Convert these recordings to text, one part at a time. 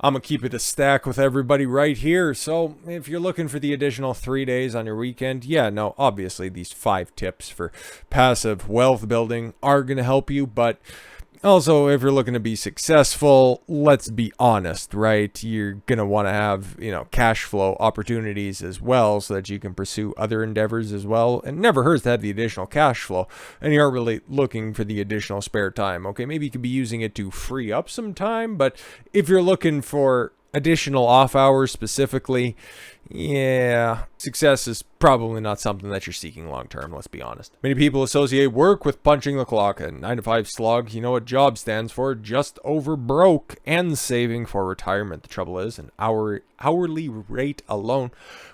I'm gonna keep it a stack with everybody right here. So if you're looking for the additional 3 days on your weekend, yeah, no, obviously these 5 tips for passive wealth building are gonna help you, but also, if you're looking to be successful, let's be honest, right? You're going to want to have, cash flow opportunities as well so that you can pursue other endeavors as well. And it never hurts to have the additional cash flow, and you aren't really looking for the additional spare time. Okay, maybe you could be using it to free up some time, but if you're looking for additional off hours specifically, yeah, success is probably not something that you're seeking long term, let's be honest. Many people associate work with punching the clock. A 9 to 5 slog, you know what job stands for? Just over broke and saving for retirement. The trouble is, an hourly rate alone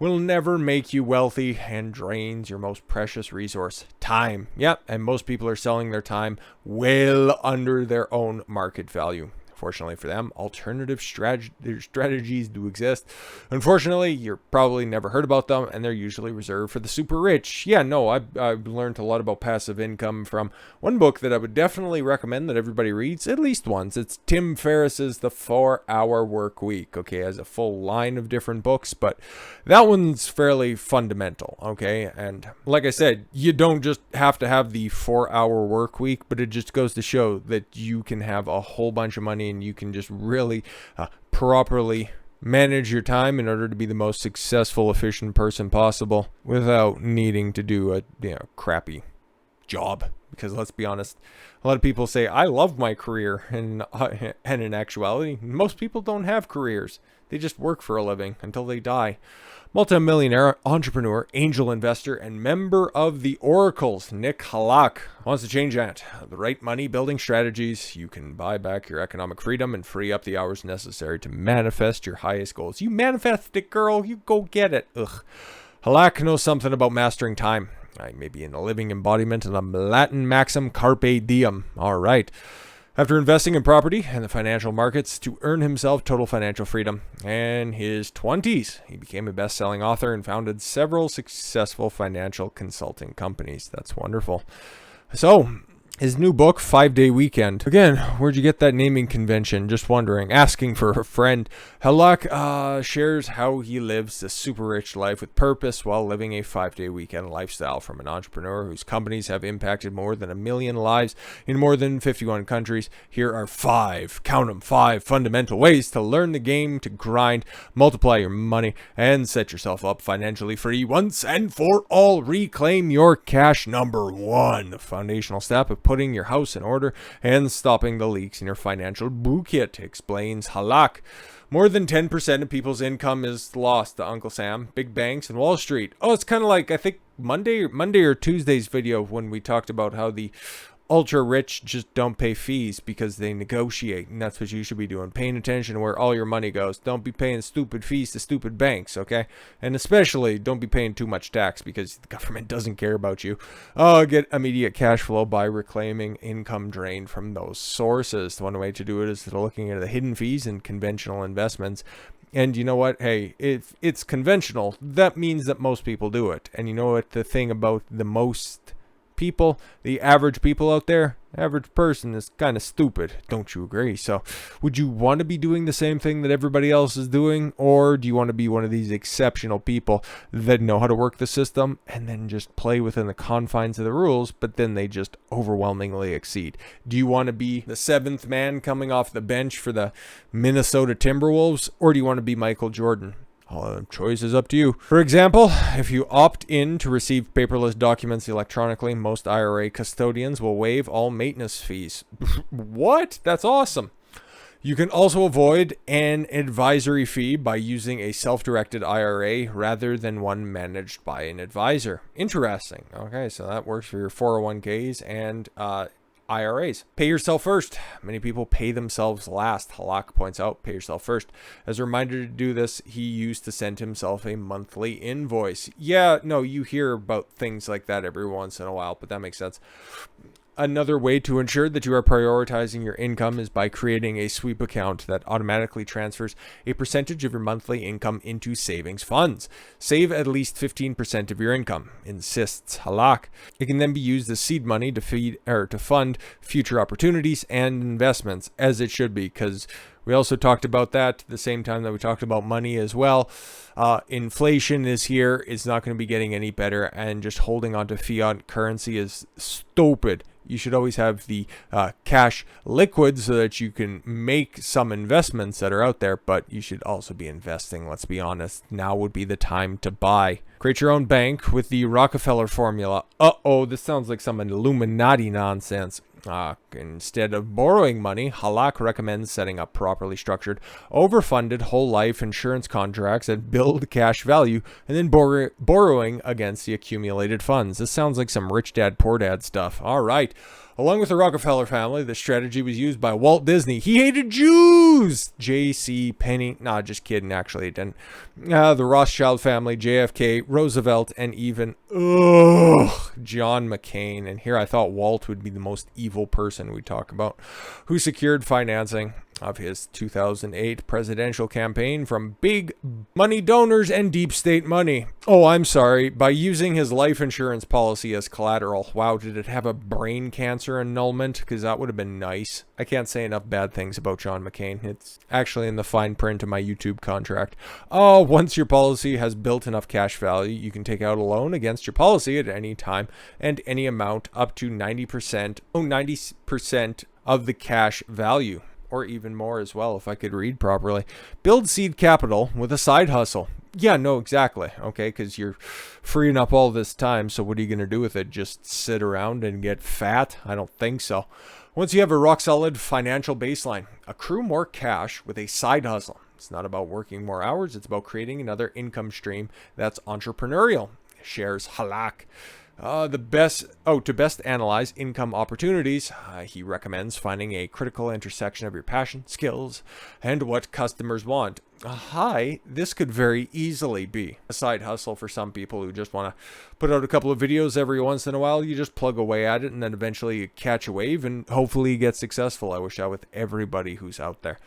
will never make you wealthy and drains your most precious resource, time. Yep, and most people are selling their time well under their own market value. Fortunately for them, alternative strategies do exist. Unfortunately, you're probably never heard about them, and they're usually reserved for the super rich. Yeah, no, I've learned a lot about passive income from one book that I would definitely recommend that everybody reads at least once. It's Tim Ferriss's The 4-Hour Work Week. Okay, it has a full line of different books, but that one's fairly fundamental. Okay, and like I said, you don't just have to have the 4-hour work week, but it just goes to show that you can have a whole bunch of money and you can just really properly manage your time in order to be the most successful, efficient person possible without needing to do a crappy job. Because let's be honest, a lot of people say, I love my career, and in actuality, most people don't have careers. They just work for a living until they die. Multi-millionaire, entrepreneur, angel investor, and member of the Oracles, Nick Halak, wants to change that. The right money building strategies, you can buy back your economic freedom and free up the hours necessary to manifest your highest goals. You manifest it, girl. You go get it. Ugh. Halak knows something about mastering time. I may be in a living embodiment of the Latin maxim carpe diem. All right. After investing in property and the financial markets to earn himself total financial freedom in his 20s, he became a best-selling author and founded several successful financial consulting companies. That's wonderful. So, his new book, 5-Day Weekend. Again, where'd you get that naming convention? Just wondering. Asking for a friend. Halak shares how he lives a super rich life with purpose while living a 5-day weekend lifestyle. From an entrepreneur whose companies have impacted more than 1 million lives in more than 51 countries, here are 5, count them, 5 fundamental ways to learn the game, to grind, multiply your money, and set yourself up financially free once and for all. Reclaim your cash. Number 1, the foundational step of putting your house in order and stopping the leaks in your financial bouquet, explains Halak. More than 10% of people's income is lost to Uncle Sam, big banks, and Wall Street. Oh, it's kind of like, I think, Monday or Tuesday's video when we talked about how the ultra rich just don't pay fees because they negotiate, and that's what you should be doing, paying attention to where all your money goes. Don't be paying stupid fees to stupid banks, okay? And especially don't be paying too much tax because the government doesn't care about you. Get immediate cash flow by reclaiming income drained from those sources. One way to do it is looking at the hidden fees and conventional investments. And you know what? Hey, if it's conventional, that means that most people do it. And you know what the thing about the most people, the average people out there, average person is kind of stupid. Don't you agree? So would you want to be doing the same thing that everybody else is doing, or do you want to be one of these exceptional people that know how to work the system and then just play within the confines of the rules, but then they just overwhelmingly exceed? Do you want to be the 7th man coming off the bench for the Minnesota Timberwolves, or do you want to be Michael Jordan? Choice is up to you. For example, if you opt in to receive paperless documents electronically, most IRA custodians will waive all maintenance fees. What? That's awesome. You can also avoid an advisory fee by using a self-directed IRA rather than one managed by an advisor. Interesting. Okay, so that works for your 401ks and IRAs. Pay yourself first. Many people pay themselves last. Halak points out, pay yourself first. As a reminder to do this, he used to send himself a monthly invoice. Yeah, no, you hear about things like that every once in a while, but that makes sense. Another way to ensure that you are prioritizing your income is by creating a sweep account that automatically transfers a percentage of your monthly income into savings funds. Save at least 15% of your income, insists Halak. It can then be used as seed money to fund future opportunities and investments, as it should be, because We also talked about that at the same time that we talked about money as well. Inflation is here. It's not going to be getting any better, and just holding on to fiat currency is stupid. You should always have the cash liquid so that you can make some investments that are out there, but you should also be investing. Let's be honest. Now would be the time to buy. Create your own bank with the Rockefeller formula. This sounds like some Illuminati nonsense. Instead of borrowing money, Halak recommends setting up properly structured, overfunded whole life insurance contracts that build cash value and then borrowing against the accumulated funds. This sounds like some rich dad, poor dad stuff. All right. Along with the Rockefeller family, this strategy was used by Walt Disney. He hated Jews! J.C. Penney. Nah, just kidding. Actually, it didn't. The Rothschild family, JFK, Roosevelt, and even John McCain. And here I thought Walt would be the most evil person we talk about, who secured financing of his 2008 presidential campaign from big money donors and deep state money. Oh, I'm sorry. By using his life insurance policy as collateral. Wow, did it have a brain cancer annulment? Because that would have been nice. I can't say enough bad things about John McCain. It's actually in the fine print of my YouTube contract. Oh, once your policy has built enough cash value, you can take out a loan against your policy at any time and any amount up to 90% of the cash value. Or even more as well, if I could read properly. Build seed capital with a side hustle. Yeah, no, exactly. Okay, because you're freeing up all this time, so what are you going to do with it? Just sit around and get fat? I don't think so. Once you have a rock-solid financial baseline, accrue more cash with a side hustle. It's not about working more hours. It's about creating another income stream that's entrepreneurial. Shares Halak. To best analyze income opportunities, he recommends finding a critical intersection of your passion, skills, and what customers want. This could very easily be a side hustle for some people who just want to put out a couple of videos every once in a while. You just plug away at it and then eventually you catch a wave and hopefully you get successful. I wish that with everybody who's out there.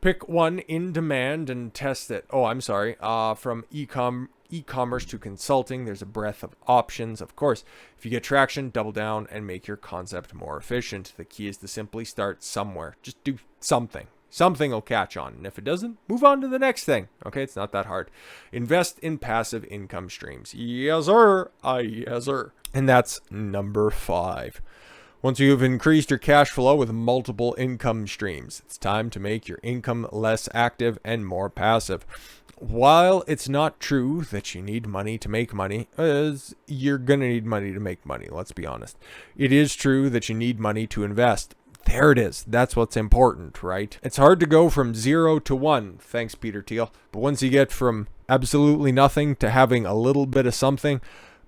Pick one in demand and test it. From e-commerce to consulting, there's a breadth of options. Of course, if you get traction, double down and make your concept more efficient. The key is to simply start somewhere. Just do something. Something will catch on. And if it doesn't, move on to the next thing. Okay, it's not that hard. Invest in passive income streams. Yes, sir. Yes, sir. And that's number 5. Once you've increased your cash flow with multiple income streams, it's time to make your income less active and more passive. While it's not true that you need money to make money, as you're going to need money to make money, let's be honest. It is true that you need money to invest. There it is. That's what's important, right? It's hard to go from 0 to 1. Thanks, Peter Thiel. But once you get from absolutely nothing to having a little bit of something,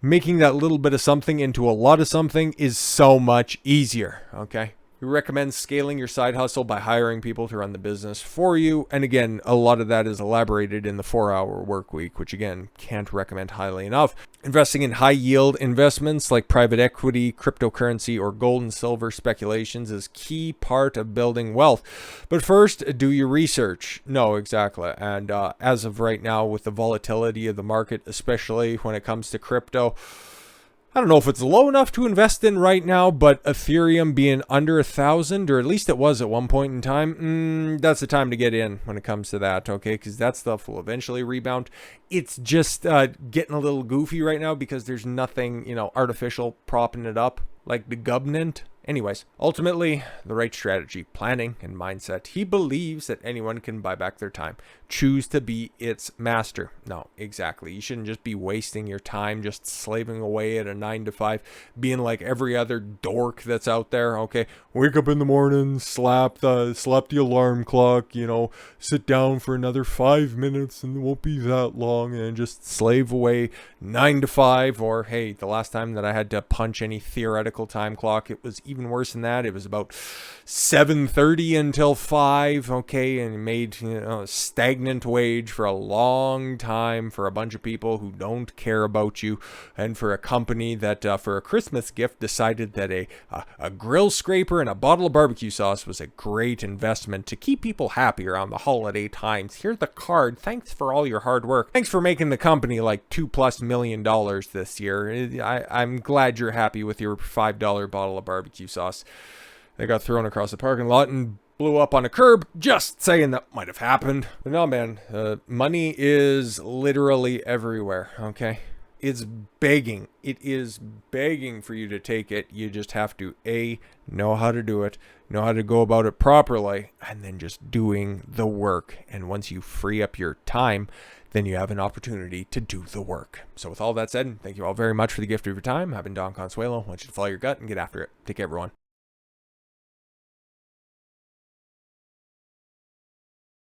making that little bit of something into a lot of something is so much easier, okay? We recommend scaling your side hustle by hiring people to run the business for you. And again, a lot of that is elaborated in the 4-hour work week, which again, can't recommend highly enough. Investing in high yield investments like private equity, cryptocurrency, or gold and silver speculations is key part of building wealth. But first, do your research. No, exactly. And as of right now, with the volatility of the market, especially when it comes to crypto, I don't know if it's low enough to invest in right now, but Ethereum being under 1,000, or at least it was at one point in time, that's the time to get in when it comes to that, okay? Because that stuff will eventually rebound. It's just getting a little goofy right now because there's nothing, artificial propping it up like the government. Anyways, ultimately, the right strategy, planning, and mindset. He believes that anyone can buy back their time. Choose to be its master. No, exactly. You shouldn't just be wasting your time just slaving away at a 9 to 5, being like every other dork that's out there. Okay, wake up in the morning, slap the alarm clock, sit down for another 5 minutes and it won't be that long, and just slave away 9 to 5. Or hey, the last time that I had to punch any theoretical time clock, it was even worse than that. It was about 7:30 until 5, okay, and made a stagnant wage for a long time for a bunch of people who don't care about you, and for a company that for a Christmas gift decided that a grill scraper and a bottle of barbecue sauce was a great investment to keep people happy around the holiday times. Here's the card. Thanks for all your hard work. Thanks for making the company like $2+ million this year. I'm glad you're happy with your $5 bottle of barbecue sauce. They got thrown across the parking lot, and blew up on a curb. Just saying that might have happened. But no, man, money is literally everywhere, okay? It's begging. It is begging for you to take it. You just have to, A, know how to do it, know how to go about it properly, and then just doing the work. And once you free up your time, then you have an opportunity to do the work. So with all that said, thank you all very much for the gift of your time. I've been Don Consuelo. I want you to follow your gut and get after it. Take care, everyone.